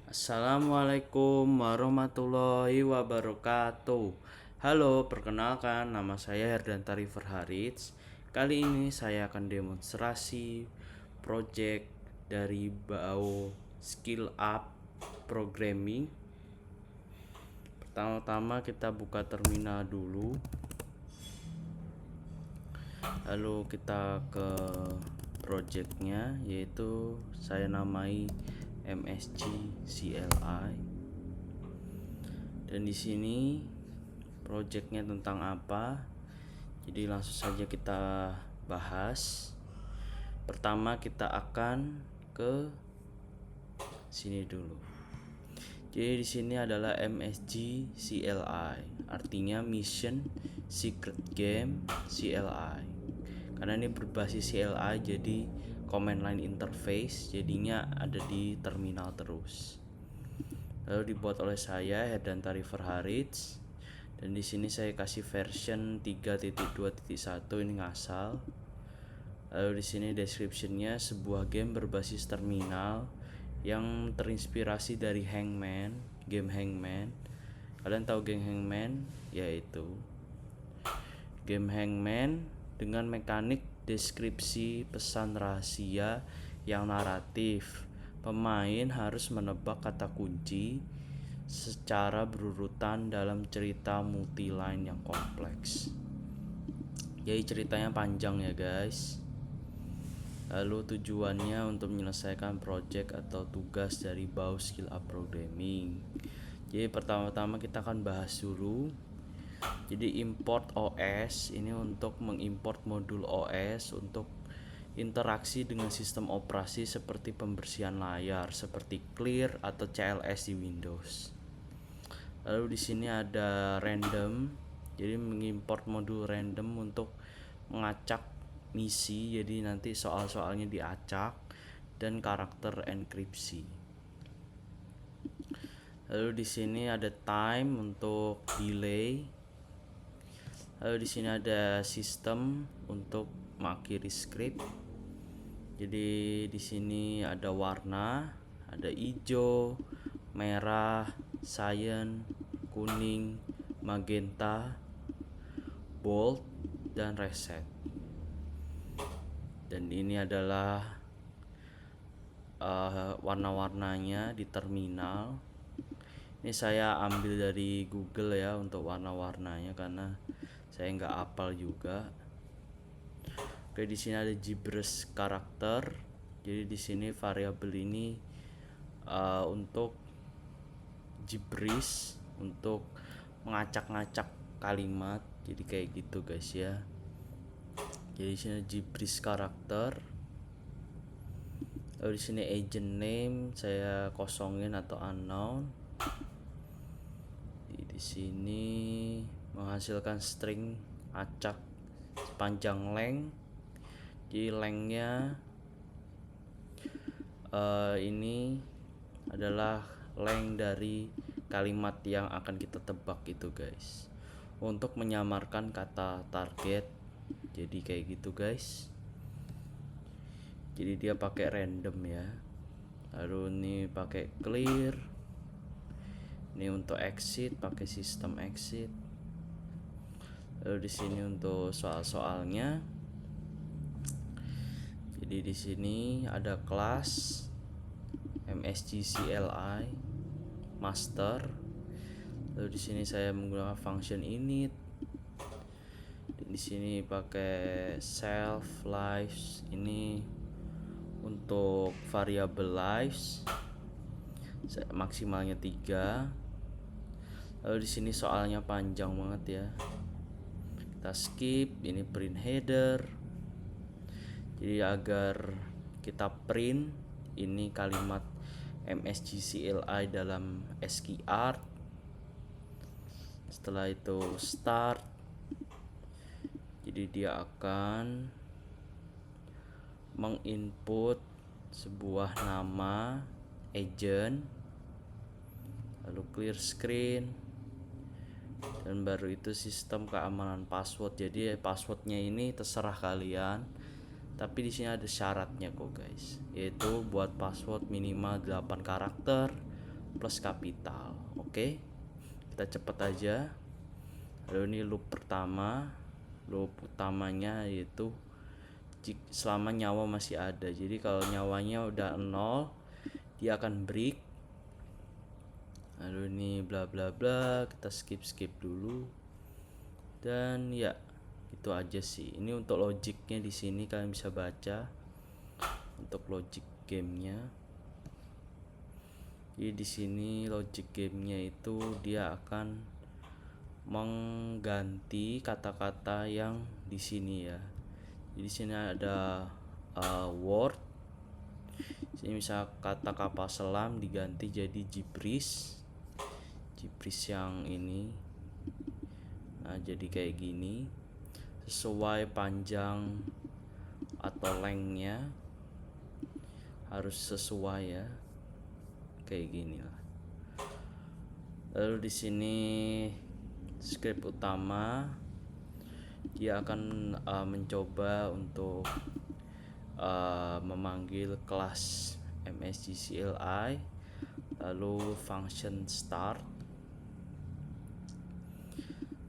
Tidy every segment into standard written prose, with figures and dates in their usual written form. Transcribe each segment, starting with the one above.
Assalamualaikum warahmatullahi wabarakatuh. Halo, perkenalkan nama saya Herdantari Verharits. Kali ini saya akan demonstrasi project dari BAO Skill Up Programming. Pertama-tama kita buka terminal dulu. Lalu kita ke projectnya, yaitu saya namai MSG CLI. Dan di sini projectnya tentang apa? Jadi langsung saja kita bahas. Pertama kita akan ke sini dulu. Jadi di sini adalah MSG CLI, artinya Mission Secret Game CLI. Karena ini berbasis CLI, jadi command line interface, jadinya ada di terminal terus. Lalu dibuat oleh saya Herdantari Verharits, dan di sini saya kasih version 3.2.1 ini ngasal. Lalu di sini descriptionnya sebuah game berbasis terminal yang terinspirasi dari Hangman, game Hangman. Kalian tahu game Hangman? Yaitu game Hangman dengan mekanik deskripsi pesan rahasia yang naratif. Pemain harus menebak kata kunci secara berurutan dalam cerita multi-line yang kompleks. Jadi ceritanya panjang ya guys. Lalu tujuannya untuk menyelesaikan project atau tugas dari BAO Skill Up Programming. Jadi pertama-tama kita akan bahas dulu. Jadi import OS ini untuk mengimport modul OS untuk interaksi dengan sistem operasi seperti pembersihan layar seperti Clear atau CLS di Windows. Lalu di sini ada random. Jadi mengimport modul random untuk mengacak misi, jadi nanti soal-soalnya diacak, dan karakter enkripsi. Lalu di sini ada time untuk delay. Lalu di sini ada sistem untuk mengakhiri script. Jadi di sini ada warna, ada hijau, merah, cyan, kuning, magenta, bold, dan reset. Dan ini adalah warna-warnanya di terminal. Ini saya ambil dari Google ya untuk warna-warnanya karena saya nggak hafal juga. Oke, di sini ada gibberish karakter. Jadi di sini variabel ini untuk gibberish, untuk mengacak-ngacak kalimat. Jadi kayak gitu guys ya. Jadi di sini gibberish karakter. Lalu di sini agent name saya kosongin atau unknown. Di sini menghasilkan string acak sepanjang length. Jadi lengthnya ini adalah length dari kalimat yang akan kita tebak itu guys, untuk menyamarkan kata target. Jadi kayak gitu guys. Jadi dia pakai random ya. Lalu ini pakai clear. Ini untuk exit pakai sistem exit. Lalu di sini untuk soal-soalnya. Jadi di sini ada kelas MSG CLI master. Lalu di sini saya menggunakan function init. Di sini pakai self lives, ini untuk variabel lives maksimalnya 3. Lalu di sini soalnya panjang banget ya. Kita skip, ini print header. Jadi agar kita print ini kalimat MSG CLI dalam SKIArt. Setelah itu start. Jadi dia akan menginput sebuah nama agent, lalu clear screen, dan baru itu sistem keamanan password. Jadi passwordnya ini terserah kalian, tapi di sini ada syaratnya kok guys, yaitu buat password minimal 8 karakter, plus kapital. Oke, kita cepet aja. Lalu ini loop pertama, loop utamanya yaitu selama nyawa masih ada. Jadi kalau nyawanya udah 0, dia akan break. Lalu ini bla bla bla, kita skip dulu. Dan ya, itu aja sih. Ini untuk logiknya di sini kalian bisa baca untuk logic gamenya. Jadi di sini logic gamenya itu dia akan mengganti kata-kata yang di sini ya. Jadi di sini ada word. Sini misal kata kapal selam diganti jadi Jibris yang ini. Nah, jadi kayak gini. Sesuai panjang atau lengthnya harus sesuai ya. Kayak gini lah. Lalu di sini script utama dia akan mencoba untuk memanggil kelas MSG CLI, lalu function start,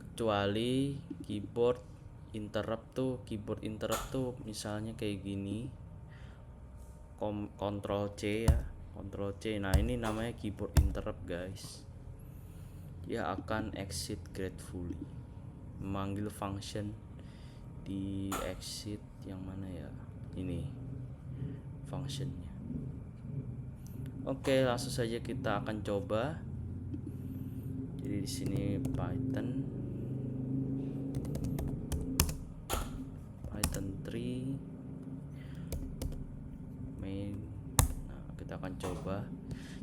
kecuali keyboard interrupt tuh misalnya kayak gini, Ctrl C ya, Ctrl C. Nah, ini namanya keyboard interrupt guys. Dia akan exit gratefully, memanggil function di exit yang mana ya, ini functionnya. Oke, langsung saja kita akan coba. Jadi di sini Python 3 main. Nah, kita akan coba.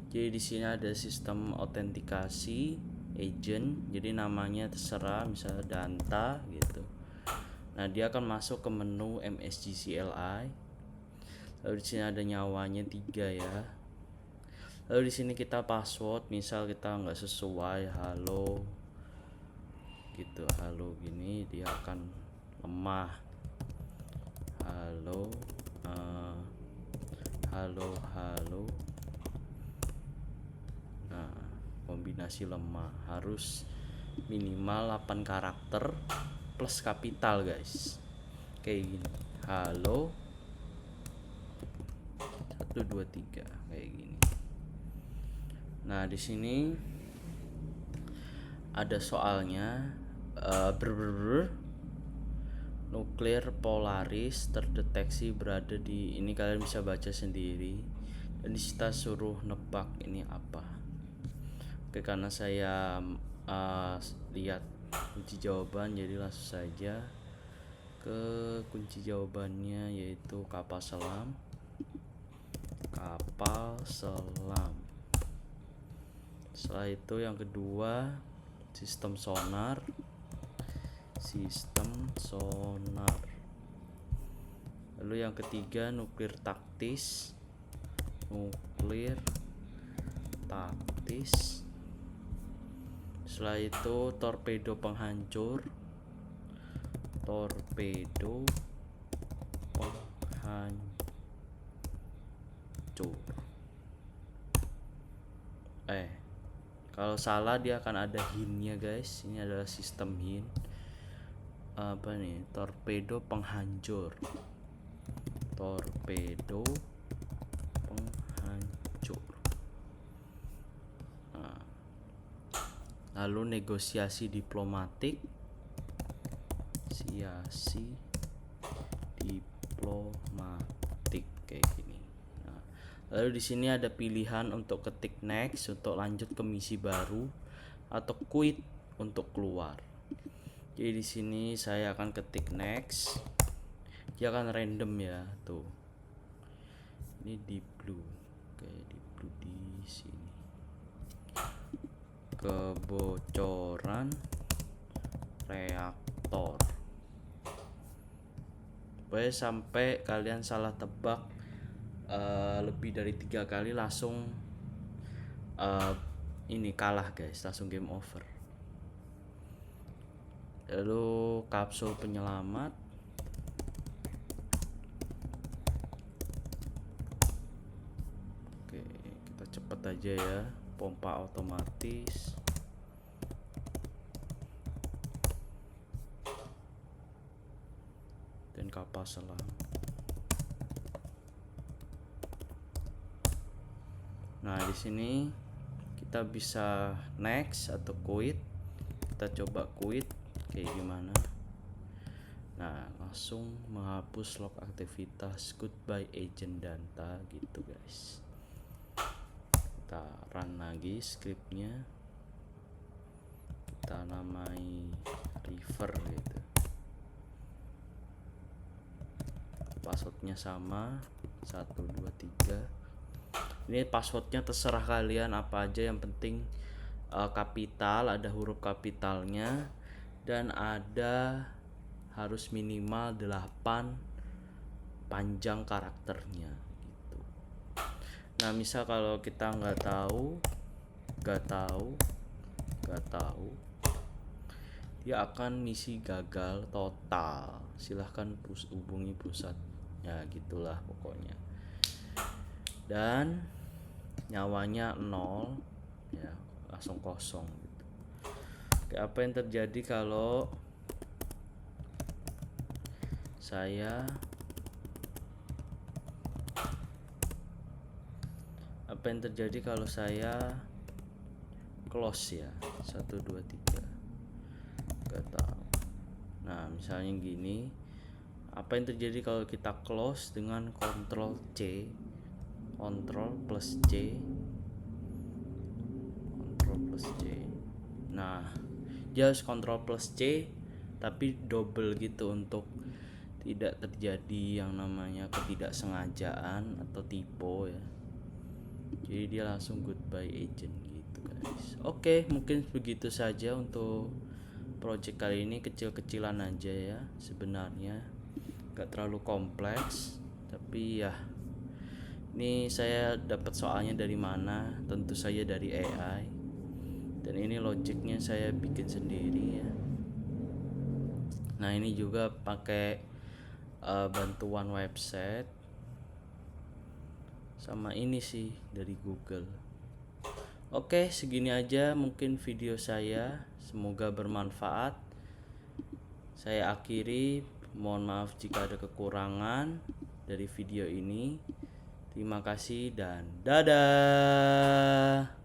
Jadi di sini ada sistem autentikasi agent. Jadi namanya terserah, misalnya Danta gitu. Nah, dia akan masuk ke menu MSG CLI. Lalu di sini ada nyawanya 3 ya. Lalu di sini kita password, misal kita nggak sesuai halo gitu, halo gini, dia akan lemah. Halo, halo. Nah, kombinasi lemah harus minimal 8 karakter plus kapital guys. Kayak gini. Halo 1 2 3 kayak gini. Nah, di sini ada soalnya, nuklir Polaris terdeteksi berada di ini, kalian bisa baca sendiri. Dan kita suruh nebak ini apa. Oke, karena saya lihat kunci jawaban, jadi langsung saja ke kunci jawabannya, yaitu kapal selam. Setelah itu yang kedua sistem sonar. Lalu yang ketiga nuklir taktis. Setelah itu torpedo penghancur. Kalau salah dia akan ada hintnya guys. Ini adalah sistem hint. Apa nih? Torpedo penghancur. Nah, lalu negosiasi diplomatik. Kayak gini. Nah, lalu di sini ada pilihan untuk ketik next untuk lanjut ke misi baru atau quit untuk keluar. Jadi di sini saya akan ketik next. Dia akan random ya, tuh. Ini di blue. Kayak di blue di sini. Kebocoran reaktor. Pokoknya sampai kalian salah tebak lebih dari 3 kali langsung ini kalah guys, langsung game over. Lalu kapsul penyelamat. Oke, kita cepet aja ya. pompa otomatis, dan kapal selam. Nah, di sini kita bisa next atau quit. Kita coba quit kayak gimana. Nah, langsung menghapus log aktivitas goodbye agent data gitu guys. Kita run lagi scriptnya, kita namai river gitu, passwordnya sama 123. Ini passwordnya terserah kalian apa aja, yang penting kapital, ada huruf kapitalnya, dan ada harus minimal 8 panjang karakternya gitu. Nah, misal kalau kita nggak tahu, dia akan misi gagal total. Silahkan hubungi pusat. Ya gitulah pokoknya. Dan nyawanya 0 ya, langsung kosong gitu. Oke, apa yang terjadi kalau saya close ya, 1 2 3 gak tahu. Nah, misalnya gini, apa yang terjadi kalau kita close dengan Ctrl C, Ctrl plus C. Nah, dia harus Ctrl plus C tapi double gitu untuk tidak terjadi yang namanya ketidaksengajaan atau typo ya. Jadi dia langsung goodbye agent gitu guys. Oke, mungkin begitu saja untuk project kali ini, kecil-kecilan aja ya sebenarnya, gak terlalu kompleks. Tapi ya, ini saya dapat soalnya dari mana? Tentu saja dari AI. Dan ini logiknya saya bikin sendiri ya. Nah, ini juga pakai bantuan website, sama ini sih dari Google. Oke, segini aja mungkin video saya, semoga bermanfaat. Saya akhiri, mohon maaf jika ada kekurangan dari video ini. Terima kasih dan dadah.